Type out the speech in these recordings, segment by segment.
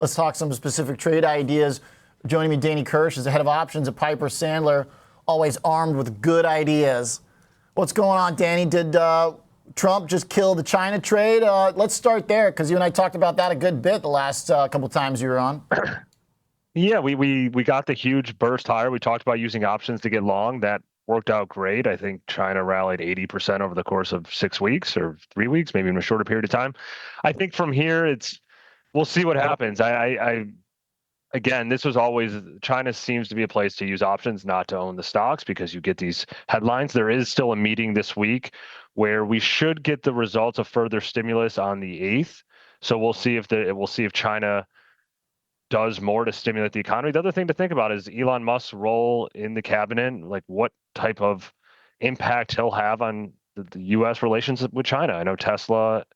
Let's talk some specific trade ideas. Joining me, Danny Kirsch is the head of options at Piper Sandler, always armed with good ideas. What's going on, Danny? Did Trump just kill the China trade? Let's start there, because you and I talked about that a good bit the last couple times you were on. Yeah, we got the huge burst higher. We talked about using options to get long. That worked out great. I think China rallied 80% over the course of 6 weeks or 3 weeks, maybe in a shorter period of time. I think from here, we'll see what happens. Again, this was always, China seems to be a place to use options, not to own the stocks, because you get these headlines. There is still a meeting this week where we should get the results of further stimulus on the 8th. So we'll see if China does more to stimulate the economy. The other thing to think about is Elon Musk's role in the cabinet, like what type of impact he'll have on the U.S. relations with China. I know Tesla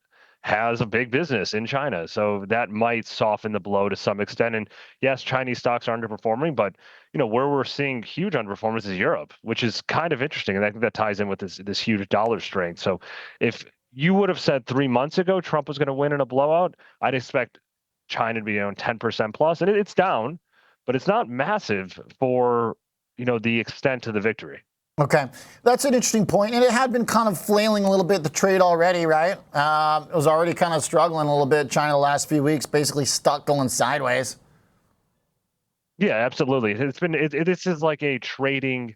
has a big business in China, so that might soften the blow to some extent. And yes, Chinese stocks are underperforming, but where we're seeing huge underperformance is Europe, which is kind of interesting, and I think that ties in with this huge dollar strength. So if you would have said 3 months ago Trump was going to win in a blowout, I'd expect China to be 10% plus, and it's down, but it's not massive for the extent of the victory. Okay, that's an interesting point, and it had been kind of flailing a little bit, the trade already, right? It was already kind of struggling a little bit. China the last few weeks, basically stuck going sideways. Yeah, absolutely. This is like a trading.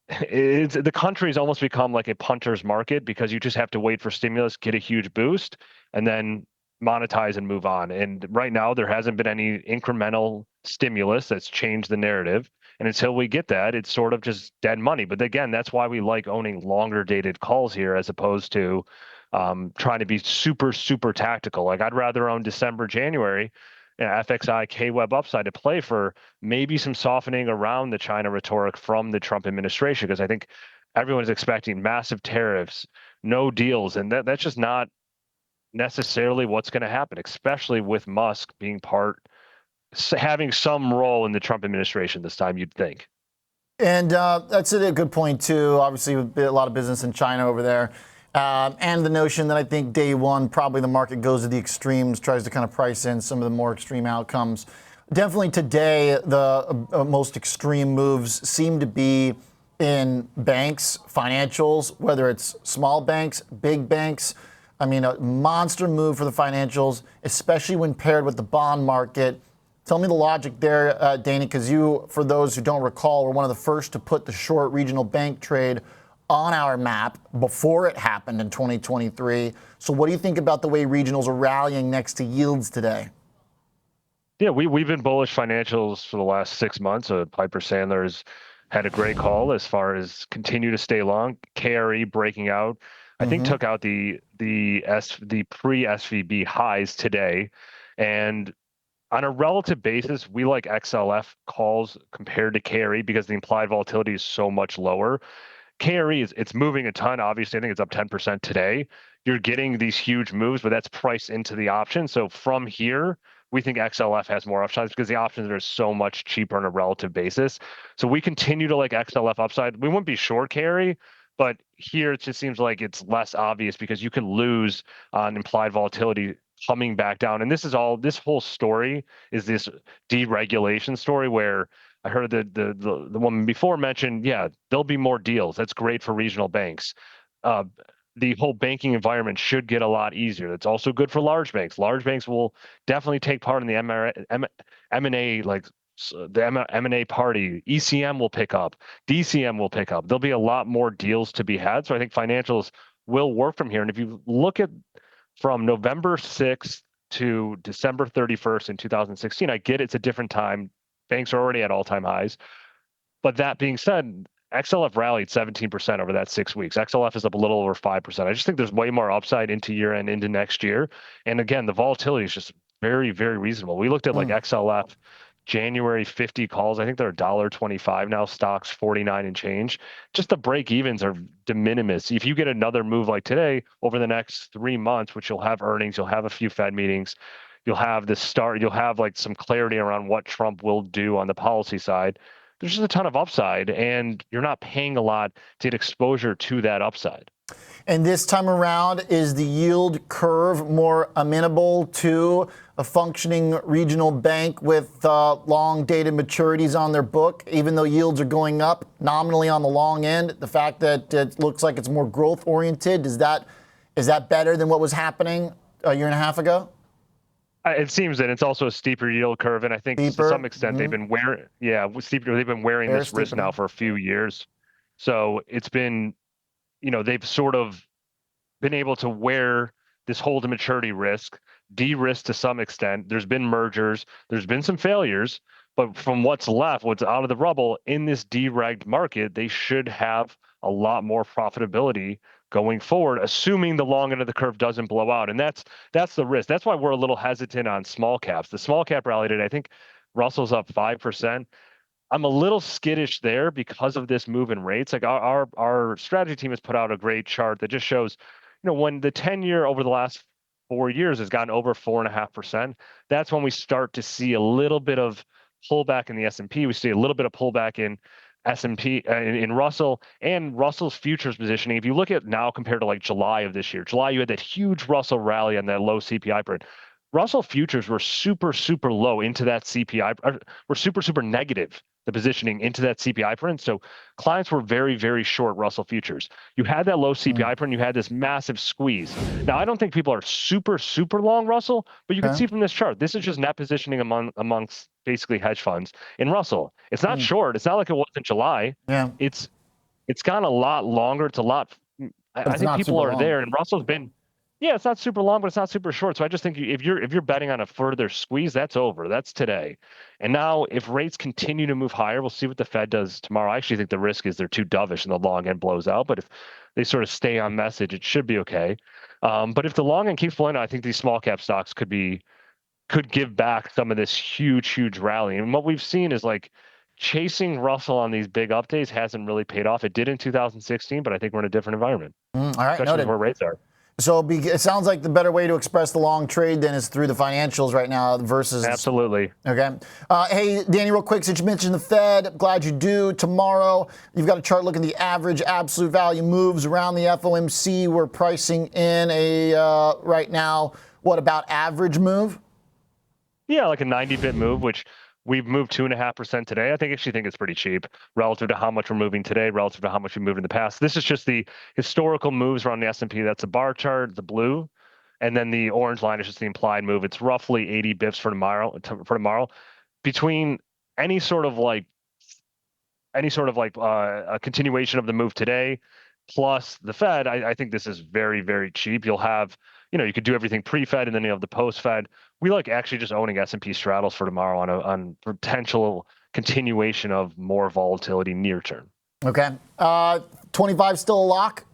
The country's almost become like a punter's market, because you just have to wait for stimulus, get a huge boost, and then monetize and move on. And right now, there hasn't been any incremental stimulus that's changed the narrative. And until we get that, it's sort of just dead money. But again, that's why we like owning longer dated calls here, as opposed to trying to be super, super tactical. Like, I'd rather own December, January, FXI, KWeb upside to play for maybe some softening around the China rhetoric from the Trump administration, because I think everyone's expecting massive tariffs, no deals, and that's just not necessarily what's going to happen, especially with Musk being having some role in the Trump administration this time, you'd think. And that's a good point, too. Obviously, a lot of business in China over there. And the notion that I think day one, probably the market goes to the extremes, tries to kind of price in some of the more extreme outcomes. Definitely today, the most extreme moves seem to be in banks, financials, whether it's small banks, big banks. I mean, a monster move for the financials, especially when paired with the bond market. Tell me the logic there, Danny, because you, for those who don't recall, were one of the first to put the short regional bank trade on our map before it happened in 2023. So what do you think about the way regionals are rallying next to yields today? Yeah, we've been bullish financials for the last 6 months. Piper Sandler has had a great call as far as continue to stay long. KRE breaking out, I think took out the pre-SVB highs today. And on a relative basis, we like XLF calls compared to KRE because the implied volatility is so much lower. KRE it's moving a ton. Obviously, I think it's up 10% today. You're getting these huge moves, but that's priced into the option. So from here, we think XLF has more upsides because the options are so much cheaper on a relative basis. So we continue to like XLF upside. We wouldn't be short KRE, but here it just seems like it's less obvious because you can lose on implied volatility coming back down. And this whole story is this deregulation story where I heard the woman before mentioned, yeah, there'll be more deals. That's great for regional banks. The whole banking environment should get a lot easier. That's also good for large banks. Large banks will definitely take part in the M&A, like the M&A party. ECM will pick up. DCM will pick up. There'll be a lot more deals to be had. So I think financials will work from here. And if you look at from November 6th to December 31st in 2016, I get it's a different time. Banks are already at all-time highs. But that being said, XLF rallied 17% over that 6 weeks. XLF is up a little over 5%. I just think there's way more upside into year end, into next year. And again, the volatility is just very, very reasonable. We looked at like XLF January 50 calls. I think they're $1.25 now. Stocks 49 and change. Just the break evens are de minimis. If you get another move like today over the next 3 months, which you'll have earnings, you'll have a few Fed meetings, you'll have you'll have like some clarity around what Trump will do on the policy side. There's just a ton of upside, and you're not paying a lot to get exposure to that upside. And this time around, is the yield curve more amenable to a functioning regional bank with long-dated maturities on their book, even though yields are going up nominally on the long end. The fact that it looks like it's more growth-oriented, is that better than what was happening a year and a half ago? It seems that it's also a steeper yield curve, and I think to some extent they've been wearing, steeper. They've been wearing this risk now for a few years, so it's been, they've sort of been able to wear this hold to maturity risk, de-risk to some extent. There's been mergers, there's been some failures, but from what's left, what's out of the rubble in this deregged market, they should have a lot more profitability going forward, assuming the long end of the curve doesn't blow out. And that's the risk. That's why we're a little hesitant on small caps. The small cap rally today, I think Russell's up 5%. I'm a little skittish there because of this move in rates. Like our strategy team has put out a great chart that just shows, when the 10-year over the last 4 years has gotten over 4.5%, that's when we start to see a little bit of pullback in the S&P. We see a little bit of pullback in S&P in Russell and Russell's futures positioning. If you look at now compared to like July of this year, July, you had that huge Russell rally on that low CPI print. Russell futures were super, super low into that CPI, were super, super negative, the positioning into that CPI print. So clients were very, very short Russell futures. You had that low CPI print, you had this massive squeeze. Now, I don't think people are super, super long Russell, but you can see from this chart, this is just net positioning amongst basically hedge funds in Russell. It's not short. It's not like it was in July. Yeah. It's gone a lot longer. It's a lot. I think people are there, and Russell's been. Yeah, it's not super long, but it's not super short. So I just think if you're betting on a further squeeze, that's over. That's today. And now if rates continue to move higher, we'll see what the Fed does tomorrow. I actually think the risk is they're too dovish and the long end blows out. But if they sort of stay on message, it should be okay. But if the long end keeps flowing, I think these small cap stocks could give back some of this huge, huge rally. And what we've seen is like chasing Russell on these big updates hasn't really paid off. It did in 2016, but I think we're in a different environment. All right, especially noted. where rates are. So it sounds like the better way to express the long trade then is through the financials right now versus. Absolutely. Okay. Hey, Danny, real quick, since you mentioned the Fed, I'm glad you do. Tomorrow, you've got a chart looking at the average absolute value moves around the FOMC. We're pricing in a, right now, what about average move? Yeah, like a 90-bit move, which we've moved 2.5% today. I actually think it's pretty cheap relative to how much we're moving today, relative to how much we moved in the past. This is just the historical moves around the S&P. That's a bar chart, the blue, and then the orange line is just the implied move. It's roughly 80 bips for tomorrow. Between any sort of like a continuation of the move today, plus the Fed, I think this is very, very cheap. You'll have, you could do everything pre-Fed and then you have the post-Fed. We like actually just owning S&P straddles for tomorrow on potential continuation of more volatility near term. Okay. 25 still a lock?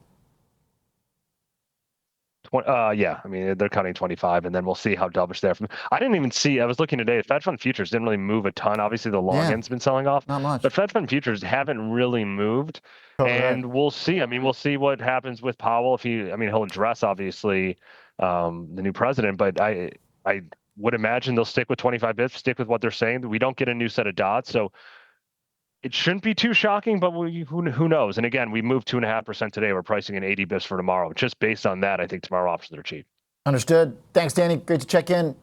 Yeah, I mean, they're cutting 25, and then we'll see how dovish they're. I didn't even see. I was looking today. Fed fund futures didn't really move a ton. Obviously, the long end's been selling off. Not much. But Fed fund futures haven't really moved, and we'll see. I mean, we'll see what happens with Powell. If he'll address obviously the new president, but I would imagine they'll stick with 25 bits, stick with what they're saying. We don't get a new set of dots, so it shouldn't be too shocking, but who knows? And again, we moved 2.5% today. We're pricing in 80 bits for tomorrow. Just based on that, I think tomorrow options are cheap. Understood. Thanks, Danny. Great to check in.